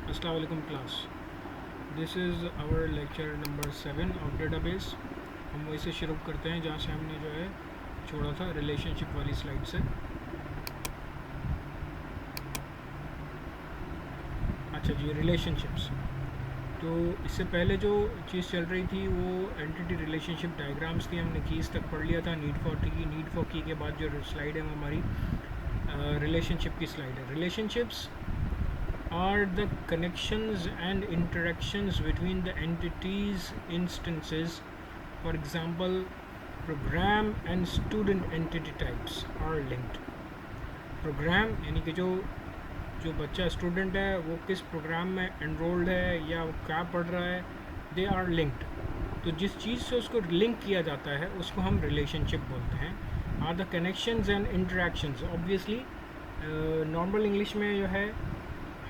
Assalamu alaikum class. This is our lecture number 7 of database. हम वहीं से शुरू करते हैं जहाँ से हमने जो है छोड़ा था रिलेशनशिप वाली स्लाइड से। अच्छा जी, रिलेशनशिप्स। तो इससे पहले जो चीज़ चल रही थी वो एंटिटी रिलेशनशिप डायग्राम्स थी, हमने कीज़ तक पढ़ लिया था। नीड फॉर की के बाद जो स्लाइड है वो हमारी रिलेशनशिप की स्लाइड है। Relationships are the connections and interactions between the entities instances. For example, program and student entity types are linked. Program यानी कि जो बच्चा स्टूडेंट है वो किस प्रोग्राम में एनरोल्ड है या वो क्या पढ़ रहा है, दे आर लिंक्ड। तो जिस चीज़ से उसको लिंक किया जाता है उसको हम रिलेशनशिप बोलते हैं। Are the connections and interactions. Obviously normal English में जो है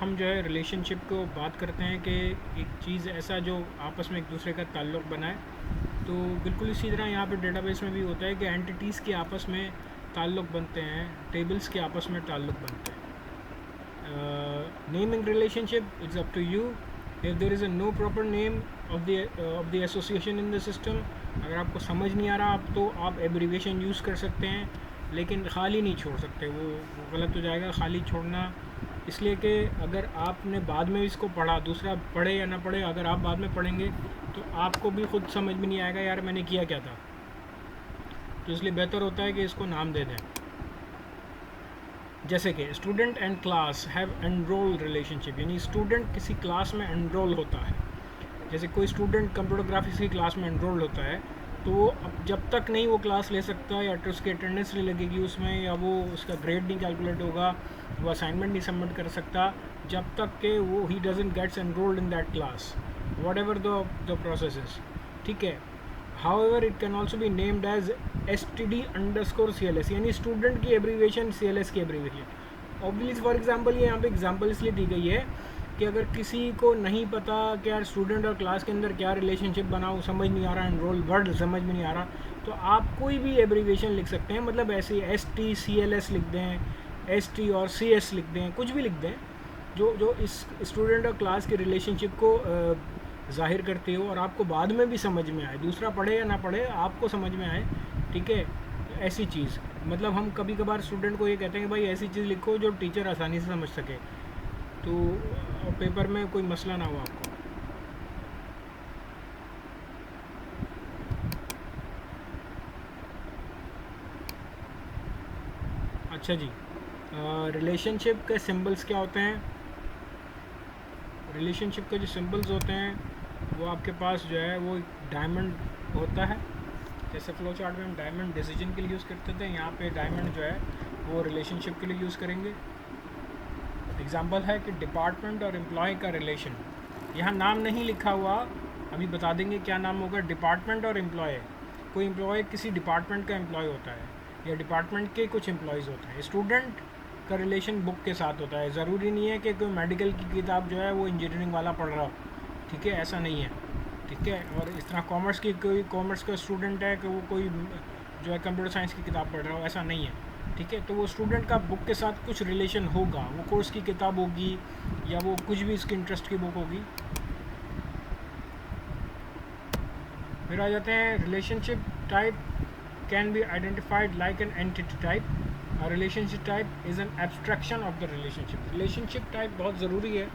हम जो है रिलेशनशिप को बात करते हैं कि एक चीज़ ऐसा जो आपस में एक दूसरे का ताल्लुक़ बनाए। तो बिल्कुल इसी तरह यहाँ पे डेटाबेस में भी होता है कि एंटिटीज़ के आपस में ताल्लुक़ बनते हैं, टेबल्स के आपस में ताल्लुक़ बनते हैं। Naming relationship it's up to you. If there is a no proper name of the association in the system, अगर आपको समझ नहीं आ रहा आप तो आप एब्रीविएशन यूज़ कर सकते हैं, लेकिन खाली नहीं छोड़ सकते, वो गलत हो जाएगा खाली छोड़ना। इसलिए कि अगर आपने बाद में इसको पढ़ा, दूसरा पढ़े या ना पढ़े, अगर आप बाद में पढ़ेंगे तो आपको भी खुद समझ में नहीं आएगा यार मैंने किया क्या था। तो इसलिए बेहतर होता है कि इसको नाम दे दें। जैसे कि student and class have enrol relationship, यानी स्टूडेंट किसी क्लास में एनरोल होता है। जैसे कोई स्टूडेंट कंप्यूटर ग्राफिक्स की क्लास में एनरोल होता है तो वो अब जब तक नहीं वो क्लास ले सकता या तो उसकी अटेंडेंस नहीं लगेगी उसमें, या वो उसका ग्रेड नहीं कैलकुलेट होगा, वो असाइनमेंट नहीं सबमिट कर सकता जब तक कि वो ही doesn't gets enrolled in that class, whatever the process is. ठीक है। However it can also be named as STD_CLS, यानी स्टूडेंट की एब्रीविएशन CLS की एब्रीविएशन। ऑब्वियसली फॉर एग्जाम्पल ये यहाँ पे एग्जाम्पल इसलिए दी गई है कि अगर किसी को नहीं पता कि यार स्टूडेंट और क्लास के अंदर क्या रिलेशनशिप बनाओ, समझ नहीं आ रहा, एनरोल वर्ड समझ में नहीं आ रहा, तो आप कोई भी एब्रीविएशन लिख सकते हैं। मतलब ऐसे STCLS लिख दें, ST और CS लिख दें, कुछ भी लिख दें जो इस स्टूडेंट और क्लास के रिलेशनशिप को ज़ाहिर करते हो और आपको बाद में भी समझ में आए, दूसरा पढ़े या ना पढ़े आपको समझ में आए। ठीक है। ऐसी चीज़, मतलब हम कभी कभार स्टूडेंट को ये कहते हैं कि भाई ऐसी चीज़ लिखो जो टीचर आसानी से समझ सके, तो पेपर में कोई मसला ना हो आपको। अच्छा जी, रिलेशनशिप के सिंबल्स क्या होते हैं? रिलेशनशिप के जो सिंबल्स होते हैं वो आपके पास जो है वो डायमंड होता है। जैसे फ्लो चार्ट में हम डायमंड डिसीजन के लिए यूज़ करते थे, यहाँ पे डायमंड जो है वो रिलेशनशिप के लिए यूज़ करेंगे। एग्जाम्पल है कि डिपार्टमेंट और एम्प्लॉय का रिलेशन, यहाँ नाम नहीं लिखा हुआ, अभी बता देंगे क्या नाम होगा। डिपार्टमेंट और एम्प्लॉय, कोई एम्प्लॉय किसी डिपार्टमेंट का एम्प्लॉय होता है या डिपार्टमेंट के कुछ एम्प्लॉयज़ होते हैं। स्टूडेंट का रिलेशन बुक के साथ होता है, ज़रूरी नहीं है कि कोई मेडिकल की किताब जो है वो इंजीनियरिंग वाला पढ़ रहा हो। ठीक है, ऐसा नहीं है। ठीक है। और इस तरह कॉमर्स की कोई कॉमर्स का स्टूडेंट है कि वो कोई जो है कंप्यूटर साइंस की किताब पढ़ रहा हो, ऐसा नहीं है। ठीक है। तो वो स्टूडेंट का बुक के साथ कुछ रिलेशन होगा, वो कोर्स की किताब होगी या वो कुछ भी इसके इंटरेस्ट की बुक होगी। फिर आ जाते हैं relationship type can be identified like an entity type. Relationship type is an abstraction of the relationship. Relationship type बहुत ज़रूरी है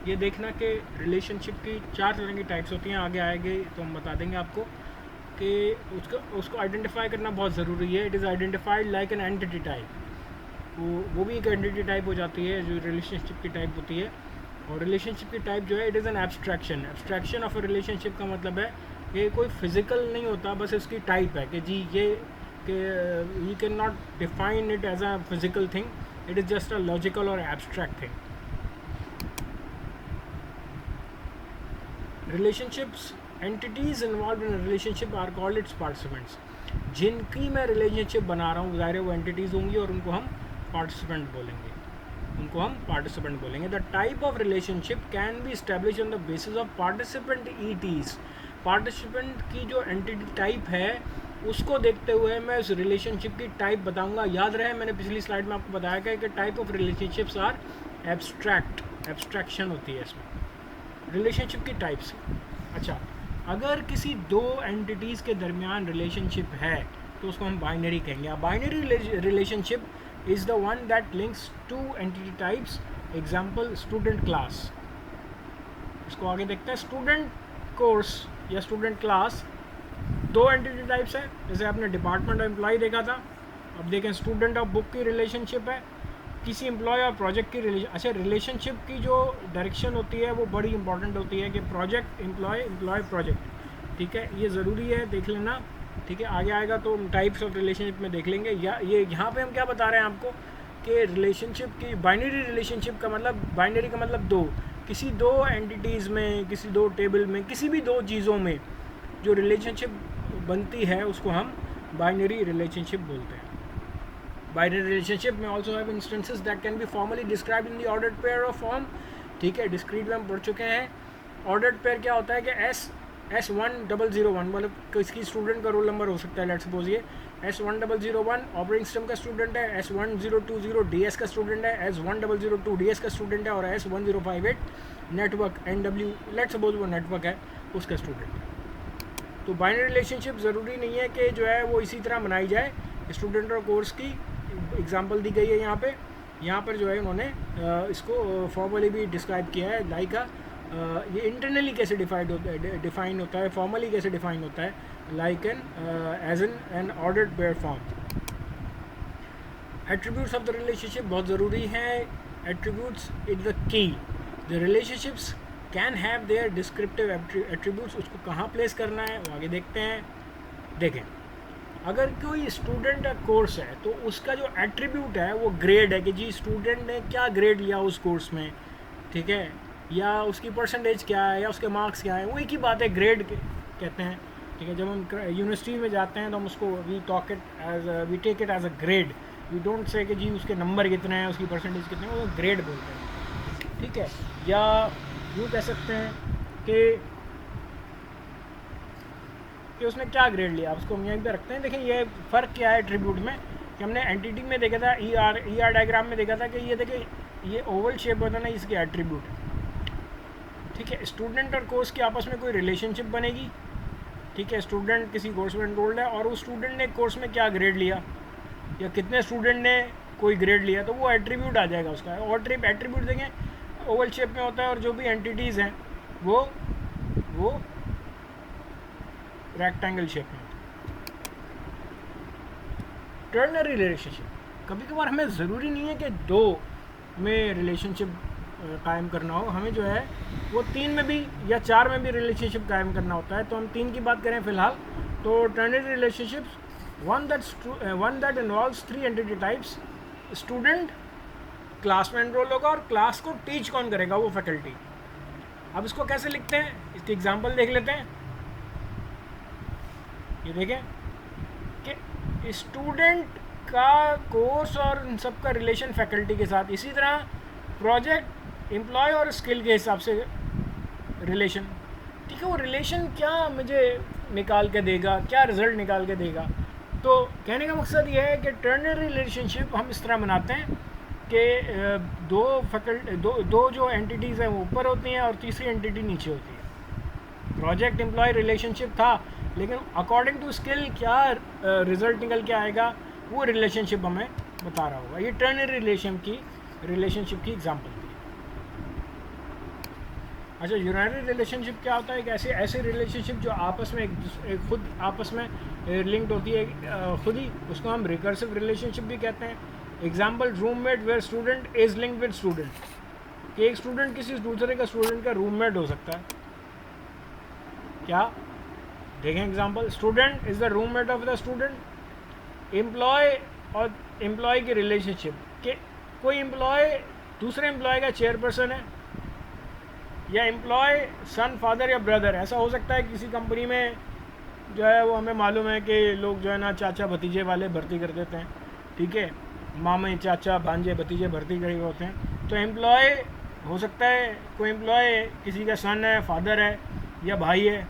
ये देखना कि रिलेशनशिप की 4 तरह की टाइप्स होती हैं। आगे आएंगे तो हम बता देंगे आपको कि उसको आइडेंटिफाई करना बहुत ज़रूरी है। It is identified like an entity type, वो भी एक एंटिटी टाइप हो जाती है जो रिलेशनशिप की टाइप होती है। और रिलेशनशिप की टाइप जो है it is an abstraction of a relationship का मतलब है कि कोई फिज़िकल नहीं होता, बस इसकी टाइप है कि जी ये कि you can not define it as a physical thing, it is just a logical और abstract thing. Relationships entities involve in relationship are called its participants. जिनकी मैं रिलेशनशिप बना रहा हूँ ज़ाहिर है वो एंटिटीज़ होंगी और उनको हम पार्टिसिपेंट बोलेंगे। The type of relationship can be establish on the basis of participant ETs। Participant की जो एंटिटी टाइप है उसको देखते हुए मैं उस रिलेशनशिप की टाइप बताऊंगा। याद रहे मैंने पिछली स्लाइड में आपको बताया कि type of relationships are abstract abstraction होती है इसमें रिलेशनशिप की टाइप्स। अच्छा, अगर किसी दो एंटिटीज़ के दरमियान रिलेशनशिप है तो उसको हम बाइनरी कहेंगे। Binary relationship is the one that links to entity types. Example student class. इसको आगे देखते हैं। स्टूडेंट कोर्स या स्टूडेंट क्लास दो एंटिटी टाइप्स है। जैसे आपने डिपार्टमेंट और एम्प्लॉय देखा था, अब देखें स्टूडेंट और बुक की रिलेशनशिप है, किसी एम्प्लॉय और प्रोजेक्ट की रिलेशन। अच्छा, रिलेशनशिप की जो डायरेक्शन होती है वो बड़ी इंपॉर्टेंट होती है कि प्रोजेक्ट एम्प्लॉय, एम्प्लॉय प्रोजेक्ट। ठीक है, ये ज़रूरी है देख लेना। ठीक है, आगे आएगा तो टाइप्स ऑफ रिलेशनशिप में देख लेंगे। या ये यहाँ पे हम क्या बता रहे हैं आपको कि रिलेशनशिप की बाइनरी रिलेशनशिप का मतलब, बाइनरी का मतलब दो, किसी दो एंटिटीज़ में, किसी दो टेबल में, किसी भी दो चीज़ों में जो रिलेशनशिप बनती है उसको हम बाइनरी रिलेशनशिप बोलते हैं। Binary relationship may also have instances that can be formally described in the ordered pair of form। ठीक है, डिस्क्रीट में हम पढ़ चुके हैं। ऑर्डर्ड पेयर क्या होता है कि S1001 मतलब किसी स्टूडेंट का रोल नंबर हो सकता है। लेट्स सपोज ये S1001 ऑपरेटिंग सिस्टम का स्टूडेंट है, S1020 DS का स्टूडेंट है, S1002 DS का स्टूडेंट है, और S1058 network NW let's suppose वो नेटवर्क है उसका स्टूडेंट है। तो बाइनरी रिलेशनशिप ज़रूरी नहीं है कि जो है वो इसी तरह बनाई जाए। स्टूडेंट और कोर्स की एग्जांपल दी गई है यहाँ पर जो है उन्होंने इसको फॉर्मली भी डिस्क्राइब किया है। लाइक ये इंटरनली कैसे डिफाइन होता है, फॉर्मली कैसे डिफाइन होता है, like as an ordered pair form. Attributes of the relationship बहुत ज़रूरी है। Attributes is the key. The relationships can have their descriptive attributes. उसको कहाँ प्लेस करना है वो आगे देखते हैं। देखें, अगर कोई स्टूडेंट कोर्स है तो उसका जो एट्रीब्यूट है वो ग्रेड है कि जी स्टूडेंट ने क्या ग्रेड लिया उस कोर्स में। ठीक है, या उसकी परसेंटेज क्या है, या उसके मार्क्स क्या है, वो एक ही बात है, ग्रेड कहते हैं। ठीक है, जब हम यूनिवर्सिटी में जाते हैं तो हम उसको we take it as a grade. We don't say कि जी उसके नंबर कितने हैं, उसकी परसेंटेज कितने हैं, वो ग्रेड बोलते हैं। ठीक है, या यूँ कह सकते हैं कि उसने क्या ग्रेड लिया, उसको हम यहीं पे रखते हैं। देखिए ये फ़र्क क्या है एट्रीब्यूट में, कि हमने एंटिटी में देखा था, ई आर डायग्राम में देखा था कि ये देखिए ये ओवल शेप होता है ना, इसके एट्रीब्यूट। ठीक है, स्टूडेंट और कोर्स की आपस में कोई रिलेशनशिप बनेगी। ठीक है, स्टूडेंट किसी कोर्स में एनरोल्ड है और उस स्टूडेंट ने कोर्स में क्या ग्रेड लिया या कितने स्टूडेंट ने कोई ग्रेड लिया, तो वो एट्रीब्यूट आ जाएगा उसका। और एट्रीब्यूट देखें ओवल शेप में होता है, और जो भी एंटिटीज़ हैं वो रेक्टेंगल शेप में। टर्नरी रिलेशनशिप, कभी कभार हमें ज़रूरी नहीं है कि दो में रिलेशनशिप कायम करना हो, हमें जो है वो तीन में भी या चार में भी रिलेशनशिप कायम करना होता है। तो हम तीन की बात करें फ़िलहाल, तो ternary relationships one that involves three entity types. Student class में एनरोल होगा और क्लास को टीच कौन करेगा, वो फैकल्टी। अब इसको कैसे लिखते हैं, इसकी एग्जांपल देख लेते हैं। ये देखें कि स्टूडेंट का कोर्स और इन सब का रिलेशन फैकल्टी के साथ, इसी तरह प्रोजेक्ट एम्प्लॉय और स्किल के हिसाब से रिलेशन। ठीक है, वो रिलेशन क्या मुझे निकाल के देगा, क्या रिज़ल्ट निकाल के देगा। तो कहने का मकसद ये है कि टर्नरी रिलेशनशिप हम इस तरह बनाते हैं कि दो जो एंटिटीज़ हैं वो ऊपर होती हैं और तीसरी एंटिटी नीचे होती है। प्रोजेक्ट एम्प्लॉय रिलेशनशिप था, लेकिन अकॉर्डिंग टू स्किल क्या रिज़ल्ट निकल के आएगा वो रिलेशनशिप हमें बता रहा होगा। ये टर्नरी रिलेशनशिप की एग्जांपल थी। अच्छा, यूनारी रिलेशनशिप क्या होता है? एक ऐसे रिलेशनशिप जो आपस में एक खुद आपस में लिंक्ड होती है खुद ही, उसको हम रिकर्सिव रिलेशनशिप भी कहते हैं। Example roommate where student is linked with student, कि एक स्टूडेंट किसी दूसरे का स्टूडेंट का रूममेट हो सकता है। क्या देखें example, student is the roommate of the student. Employee और एम्प्लॉय की रिलेशनशिप, कि कोई एम्प्लॉय दूसरे एम्प्लॉय का चेयरपर्सन है, या एम्प्लॉय सन, फादर या ब्रदर। ऐसा हो सकता है किसी कंपनी में जो है वो हमें मालूम है कि लोग जो है ना चाचा भतीजे वाले भर्ती कर देते हैं। ठीक है, मामे चाचा भांजे भतीजे भर्ती करे होते हैं। तो एम्प्लॉय हो सकता है कोई एम्प्लॉय किसी का सन है, फादर है या भाई है,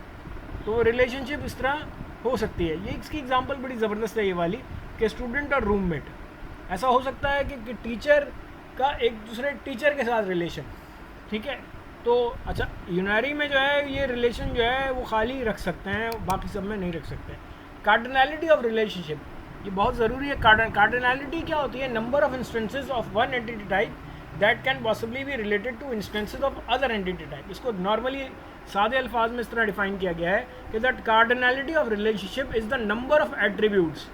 तो रिलेशनशिप इस तरह हो सकती है। ये इसकी एग्जांपल बड़ी ज़बरदस्त है ये वाली, कि स्टूडेंट और रूममेट। ऐसा हो सकता है कि टीचर का एक दूसरे टीचर के साथ रिलेशन, ठीक है। तो अच्छा, यूनरी में जो है ये रिलेशन जो है वो खाली रख सकते हैं, बाकी सब में नहीं रख सकते। कार्डिनैलिटी ऑफ रिलेशनशिप, ये बहुत ज़रूरी है। कार्डिनैलिटी क्या होती है? Number of instances of one entity type that can possibly be related two instances of other entity type. इसको नॉर्मली सादे अल्फाज में इस तरह डिफाइन किया गया है कि that cardinality of relationship is the number of attributes,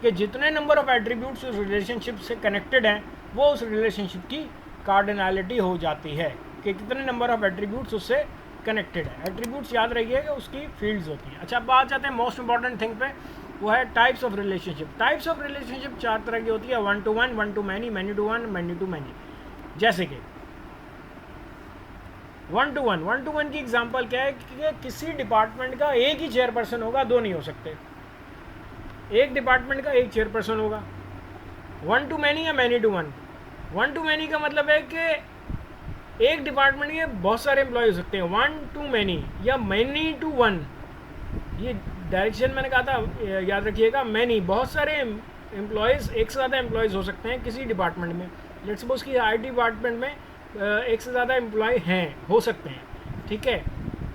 कि जितने नंबर ऑफ एट्रीब्यूट्स उस रिलेशनशिप से कनेक्टेड हैं वो उस रिलेशनशिप की कार्डिनैलिटी हो जाती है, कि कितने नंबर ऑफ एट्रीब्यूट्स उससे कनेक्टेड है। एट्रीब्यूट्स याद रखिएगा, उसकी फील्ड्स होती हैं। अच्छा, अब बात जाते हैं मोस्ट इंपॉर्टेंट थिंग पे, वो है types of relationship. Types of relationship 4 तरह की होती है, 1 to 1, 1 to many, many to 1, many to many। जैसे कि 1 to 1, 1 to 1 की एग्जांपल क्या है कि किसी डिपार्टमेंट का एक ही चेयरपर्सन होगा, दो नहीं हो सकते। एक डिपार्टमेंट का एक चेयरपर्सन होगा। 1 to many या many to 1। 1 to many का मतलब है कि एक डिपार्टमेंट के बहुत सारे एम्प्लॉय हो सकते हैं। 1 to many या many to 1, ये डायरेक्शन मैंने कहा था, याद रखिएगा। मैनी, बहुत सारे एम्प्लॉयज़, एक से ज़्यादा एम्प्लॉयज़ हो सकते हैं किसी डिपार्टमेंट में। लेट्स सपोज कि IT डिपार्टमेंट में एक से ज़्यादा एम्प्लॉय हैं, हो सकते हैं, ठीक है।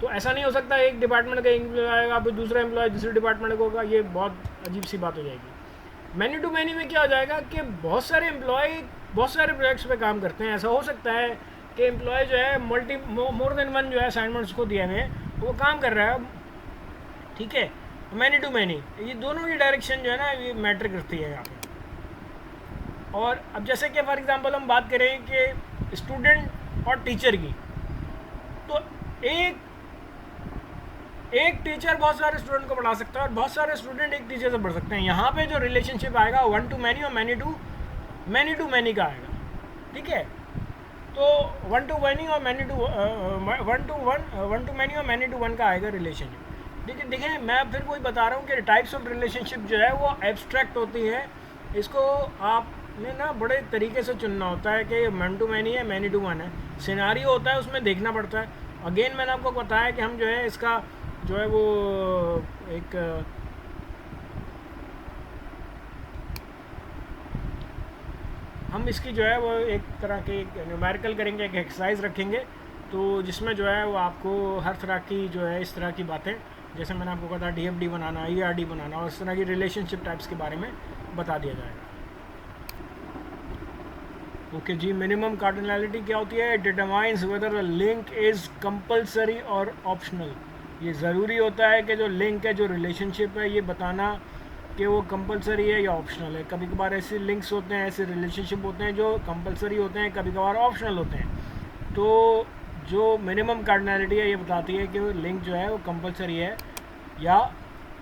तो ऐसा नहीं हो सकता एक डिपार्टमेंट का एम्प्लॉय आएगा फिर दूसरा एम्प्लॉय दूसरे डिपार्टमेंट का होगा, ये बहुत अजीब सी बात हो जाएगी। मैनी टू मैनी में क्या हो जाएगा कि बहुत सारे एम्प्लॉय बहुत सारे प्रोजेक्ट्स पे काम करते हैं। ऐसा हो सकता है कि एम्प्लॉय जो है मोर देन वन जो है असाइनमेंट्स को दिए हुए हैं, वो काम कर रहा है, ठीक है। मैनी टू मैनी, ये दोनों की डायरेक्शन जो है ना ये मैटर करती है यहाँ पे। और अब जैसे कि फॉर एग्जांपल हम बात करें कि स्टूडेंट और टीचर की, तो एक टीचर बहुत सारे स्टूडेंट को पढ़ा सकता है और बहुत सारे स्टूडेंट एक टीचर से पढ़ सकते हैं। यहाँ पे जो रिलेशनशिप आएगा 1 to many और many to many का आएगा, ठीक है। तो 1 to many और many to 1 to many और many to 1 का आएगा रिलेशनशिप। देखिए मैं फिर वही बता रहा हूँ कि टाइप्स ऑफ रिलेशनशिप जो है वो एब्स्ट्रैक्ट होती है। इसको आपने ना बड़े तरीके से चुनना होता है कि 1 to many है, many to 1 है। सिनारियो होता है, उसमें देखना पड़ता है। अगेन मैंने आपको बताया कि हम जो है इसका जो है वो एक हम इसकी जो है वो एक तरह की न्यूमेरिकल करेंगे, एक एक्सरसाइज रखेंगे, तो जिसमें जो है वो आपको हर तरह की जो है इस तरह की बातें, जैसे मैंने आपको कहा था DFD बनाना, ERD बनाना, और इस तरह की रिलेशनशिप टाइप्स के बारे में बता दिया जाएगा। ओके जी, मिनिमम कार्डिनैलिटी क्या होती है? Determines whether the link is compulsory और ऑप्शनल। ये ज़रूरी होता है कि जो लिंक है, जो रिलेशनशिप है, ये बताना कि वो कंपलसरी है या ऑप्शनल है। कभी कभार ऐसे लिंक्स होते हैं, ऐसे रिलेशनशिप होते हैं जो कंपलसरी होते हैं, कभी कभार ऑप्शनल होते हैं। तो जो मिनिमम कार्डिनैलिटी है ये बताती है कि वो लिंक जो है वो कंपलसरी है या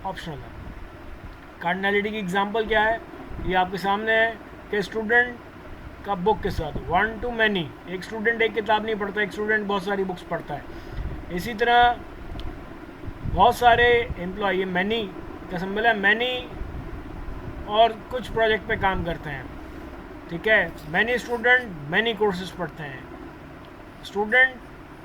ऑप्शनल है। कार्डिनैलिटी की एग्जांपल क्या है? ये आपके सामने है कि स्टूडेंट का बुक के साथ 1 to many, एक स्टूडेंट एक किताब नहीं पढ़ता, एक स्टूडेंट बहुत सारी बुक्स पढ़ता है। इसी तरह बहुत सारे एम्प्लॉय, ये मैनी का सिंबल है, मैनी और कुछ प्रोजेक्ट पे काम करते हैं, ठीक है। मैनी स्टूडेंट मैनी कोर्सेज पढ़ते हैं। स्टूडेंट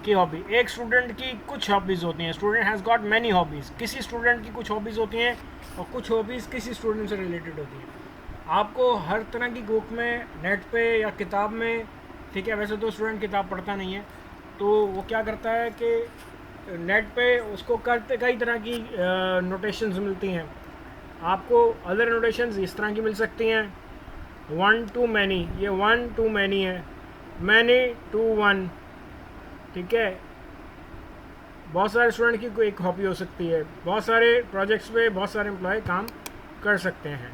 की हॉबी, एक स्टूडेंट की कुछ हॉबीज़ होती हैं। Student has got many hobbies, किसी स्टूडेंट की कुछ हॉबीज़ होती हैं और कुछ हॉबीज़ किसी स्टूडेंट से रिलेटेड होती हैं। आपको हर तरह की बुक में, नेट पे या किताब में, ठीक है, वैसे तो स्टूडेंट किताब पढ़ता नहीं है, तो वो क्या करता है कि नेट पे उसको करते कई तरह की नोटेशंस मिलती हैं। आपको अदर नोटेशंस इस तरह की मिल सकती हैं। 1 to many, ये 1 to many है। many to 1, ठीक है। बहुत सारे स्टूडेंट की कोई एक हॉबी हो सकती है। बहुत सारे प्रोजेक्ट्स पे बहुत सारे एम्प्लॉय काम कर सकते हैं।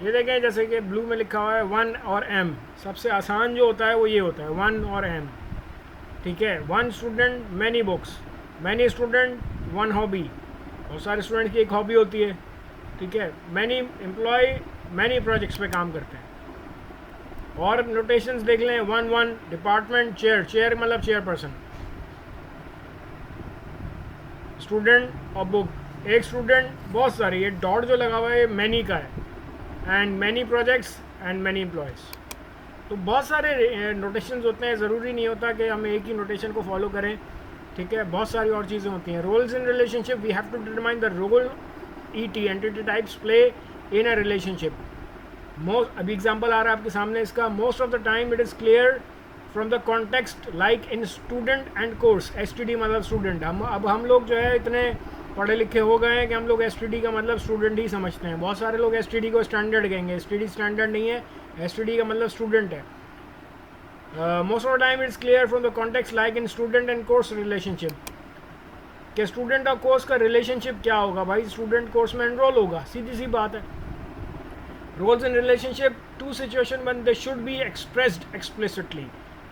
ये देखें जैसे कि ब्लू में लिखा हुआ है 1 और M। सबसे आसान जो होता है वो ये होता है 1 और M, ठीक है। 1 student many books, many student 1 hobby, बहुत सारे स्टूडेंट की एक हॉबी होती है, ठीक है। मैनी एम्प्लॉय मैनी प्रोजेक्ट्स पे काम करते हैं। और नोटेशंस देख लें, 1 डिपार्टमेंट चेयर, चेयर मतलब चेयरपर्सन, स्टूडेंट और बुक, एक स्टूडेंट बहुत सारे, ये डॉट जो लगा हुआ है मैनी का है, and many projects and many employees. तो बहुत सारे नोटेशंस होते हैं, ज़रूरी नहीं होता कि हम एक ही नोटेशन को फॉलो करें, ठीक है। बहुत सारी और चीज़ें होती हैं। Roles in relationship, we have to determine the role ET entity types play in a relationship. अभी एग्जांपल आ रहा है आपके सामने इसका। Most of the time it is clear from the context like in student and course, STD मतलब student. हम लोग जो है इतने पढ़े लिखे हो गए हैं कि हम लोग STD का मतलब स्टूडेंट ही समझते हैं। बहुत सारे लोग STD को स्टैंडर्ड कहेंगे, STD स्टैंडर्ड नहीं है, STD का मतलब स्टूडेंट है। Most of the time it's clear from the context like in student and course relationship, कि स्टूडेंट और कोर्स का रिलेशनशिप क्या होगा भाई, स्टूडेंट कोर्स में एनरोल होगा, सीधी सी बात है। Roles in relationship, to situation one they should be expressed explicitly.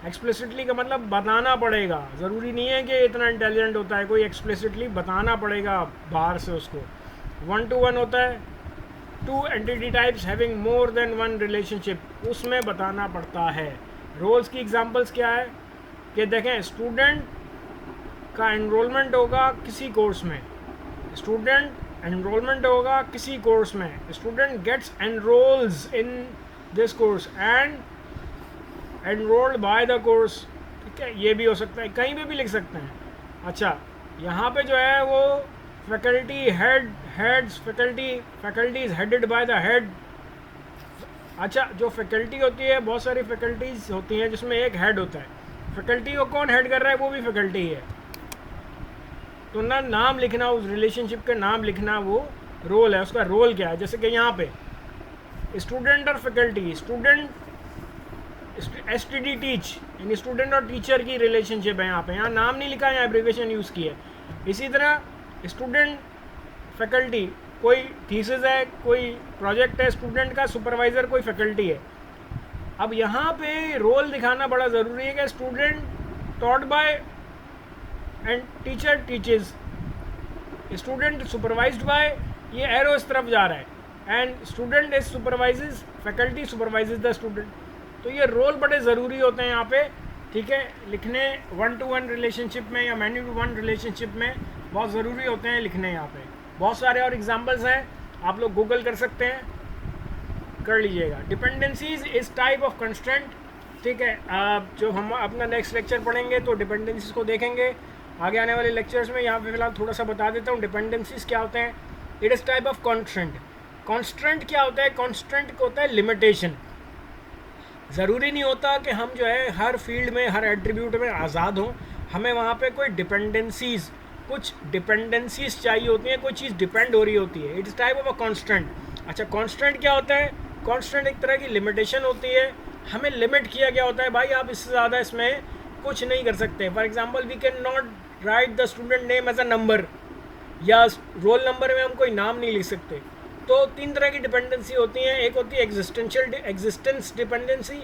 Explicitly का मतलब बताना पड़ेगा, ज़रूरी नहीं है कि इतना इंटेलिजेंट होता है कोई, एक्सप्लिसिटली बताना पड़ेगा बाहर से उसको। 1-to-1 होता है, to entity types having more than one relationship, उसमें बताना पड़ता है। रोल्स की एग्जांपल्स क्या है कि देखें, स्टूडेंट का एनरोलमेंट होगा किसी कोर्स में, स्टूडेंट एनरोलमेंट होगा किसी कोर्स में, student gets enrolls in this course and enrolled by the course. ठीक है, ये भी हो सकता है, कहीं पे भी लिख सकते हैं। अच्छा, यहाँ पे जो है वो faculty heads, faculty is headed by the head. अच्छा, जो फैकल्टी होती है, बहुत सारी फैकल्टीज होती हैं जिसमें एक हेड होता है, फैकल्टी को कौन हेड कर रहा है, वो भी फैकल्टी है। तो ना नाम लिखना, उस रिलेशनशिप का नाम लिखना, वो रोल है, उसका रोल क्या है। जैसे कि यहाँ पे स्टूडेंट और फैकल्टी, स्टूडेंट STD टीच, यानी स्टूडेंट और टीचर की रिलेशनशिप है। यहाँ नाम नहीं लिखा है, यहाँ एब्रिविएशन यूज़ की है। इसी तरह स्टूडेंट फैकल्टी, कोई थीसिस है, कोई प्रोजेक्ट है स्टूडेंट का, सुपरवाइज़र कोई फैकल्टी है। अब यहाँ पे रोल दिखाना बड़ा ज़रूरी है कि student taught by and teacher teaches, student supervised by, ये एरो इस तरफ जा रहा है, and student is supervises, faculty supervises the student. तो ये रोल बड़े ज़रूरी होते हैं यहाँ पे, ठीक है, लिखने 1-to-1 रिलेशनशिप में या many-to-1 रिलेशनशिप में बहुत ज़रूरी होते हैं लिखने। यहाँ पे बहुत सारे और एग्जांपल्स हैं, आप लोग गूगल कर सकते हैं, कर लीजिएगा। डिपेंडेंसीज इस टाइप ऑफ कंस्ट्रेंट, ठीक है। आप जो हम अपना नेक्स्ट लेक्चर पढ़ेंगे तो डिपेंडेंसीज को देखेंगे आगे आने वाले लेक्चर्स में। यहाँ पे फिलहाल थोड़ा सा बता देता हूँ डिपेंडेंसीज क्या होते हैं। It is type of constant. Constant क्या होता है, कॉन्स्टेंट को होता है लिमिटेशन। ज़रूरी नहीं होता कि हम जो है हर फील्ड में, हर एट्रीब्यूट में आज़ाद हों, हमें वहाँ पे कोई डिपेंडेंसीज, कुछ डिपेंडेंसीज चाहिए होती हैं, कोई चीज़ डिपेंड हो रही होती है। It is type of a constant. अच्छा, कांस्टेंट क्या होता है, कांस्टेंट एक तरह की लिमिटेशन होती है, हमें लिमिट किया गया होता है, भाई आप इससे ज़्यादा इसमें कुछ नहीं कर सकते। For example, we can not write the student name as a number, या रोल नंबर में हम कोई नाम नहीं लिख सकते। तो 3 तरह की डिपेंडेंसी होती हैं। एक होती है एग्जिस्टेंस डिपेंडेंसी,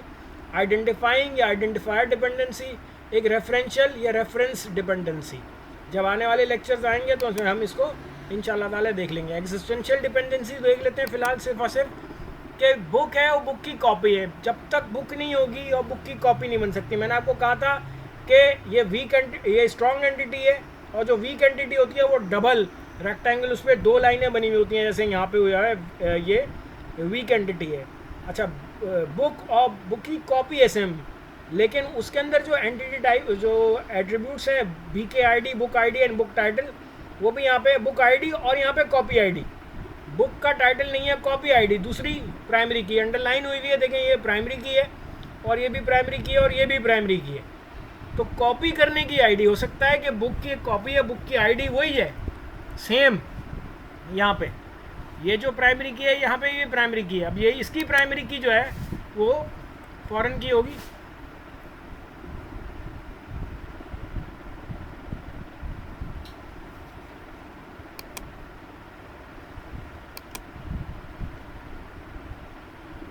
आइडेंटिफाइंग या आइडेंटिफायर डिपेंडेंसी, एक रेफरेंशियल या रेफरेंस डिपेंडेंसी। जब आने वाले लेक्चर्स आएंगे तो फिर हम इसको इंशाल्लाह ताला देख लेंगे। एग्जिस्टेंशियल डिपेंडेंसी देख लेते हैं फिलहाल सिर्फ और सिर्फ, कि बुक है वो बुक की कॉपी है, जब तक बुक नहीं होगी और बुक की कॉपी नहीं बन सकती। मैंने आपको कहा था कि ये स्ट्रॉन्ग एंटिटी है, और जो वीक एंटिटी होती है वो डबल रेक्टेंगल, उस पर 2 लाइनें बनी हुई होती हैं, जैसे यहाँ पे हुआ है, ये वीक एंटिटी है। अच्छा, बुक और बुक की कॉपी है सेम, लेकिन उसके अंदर जो एंटिटी टाइप, जो एट्रीब्यूट्स हैं, BK-ID, book ID and book title, वो भी यहाँ पे बुक ID और यहाँ पे कॉपी ID। बुक का टाइटल नहीं है, कॉपी ID दूसरी प्राइमरी की अंडरलाइन हुई है, देखें ये प्राइमरी की है, और ये भी प्राइमरी की है, और ये भी प्राइमरी की है। तो कॉपी करने की ID हो सकता है कि बुक की कॉपी है, बुक की ID वही है सेम। यहाँ पे ये जो प्राइमरी की है, यहाँ पे ये प्राइमरी की है। अब ये इसकी प्राइमरी की जो है वो फॉरेन की होगी।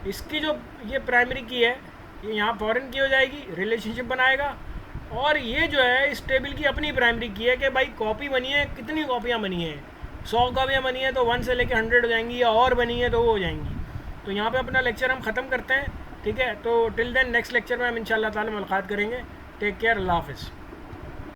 इसकी जो ये प्राइमरी की है, ये यहाँ फॉरेन की हो जाएगी, रिलेशनशिप बनाएगा। और ये जो है इस टेबल की अपनी प्राइमरी की है कि भाई कॉपी बनी है, कितनी कॉपियाँ बनी हैं, 100 कॉपियाँ बनी है तो 1 से लेकर 100 हो जाएंगी, या और बनी है तो वो हो जाएंगी। तो यहाँ पे अपना लेक्चर हम ख़त्म करते हैं, ठीक है। तो टिल देन नेक्स्ट लेक्चर में हम इंशाल्लाह ताला मुलाकात करेंगे। टेक केयर, अल्लाह हाफ़िज़।